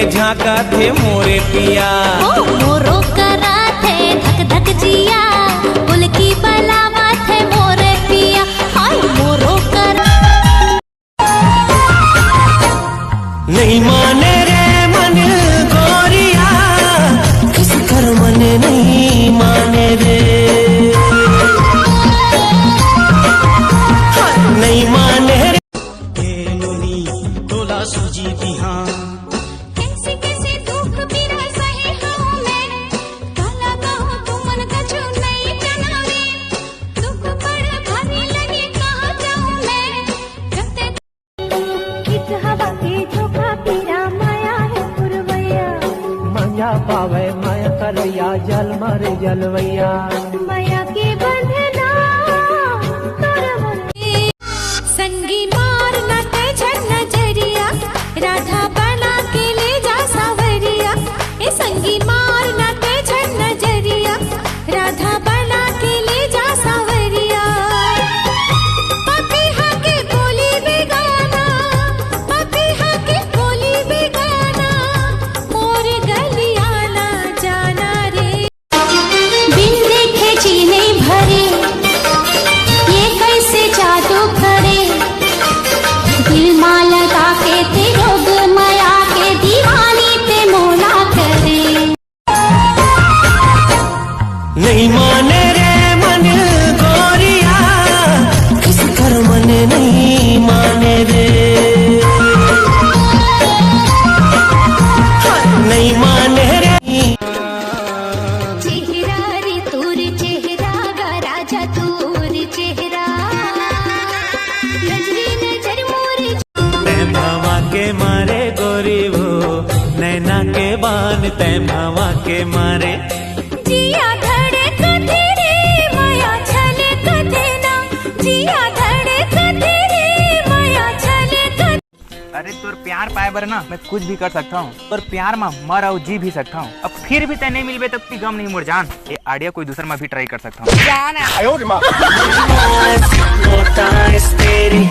झाका थे मोरे पिया। मोरो करा थे धक धक जिया, बुल की बलावा थे मोरे पिया। हाय मोरो करा नहीं माने रे मन गोरिया, किस कर मने नहीं माने रे। नहीं माने रे तोला सूजी बिहा। कैसे कैसे दुख पीड़ा सहे हूँ मैं, काला कहूँ तू मन कछु नहीं जनावे। दुख बड़ा भारी लगे कहाँ जाऊँ मैं, करते किस हवा के झोंका पीरा माया है पुरवैया। माया पावे माया करैया, जल मारे जलवैया। माया के बंधना संगी मार न ते झर नजरिया, राधा बना के ले जा सावरिया। ए संगी मार न ते झर नजरिया, राधा बना के ले जा सावरिया। पपीहा के कोली बेगाना, पपीहा के कोली बेगाना, मोर गलियाना जाना रे। बिन देखे जीने भरे, ये कैसे जादू करे। दिल मां लगा के ते रोग माया के, दीवानी ते मोला करे। नहीं माने रे मन गोरिया, किस कर मने नहीं माने रे। नहीं माने रे चेहरा रे तोर चेहरा गा राजा तोर चेहरा, नजरे नजर मोरे। तै भावा के मारे गोरी वो, नैना के बान तै भावा के मारे। जिया धड़े कथे रे माया छले कथे ना, जिया धड़े कथे रे माया छले कथे। अरे तोर प्यार पाए बर ना मैं कुछ भी कर सकता हूँ, पर प्यार में मर और जी भी सकता हूँ। अब फिर भी तय नहीं मिलबे तब की गम नहीं मुड़ जान। ये आइडिया कोई दूसरा में भी ट्राई कर सकता हूँ। तेरी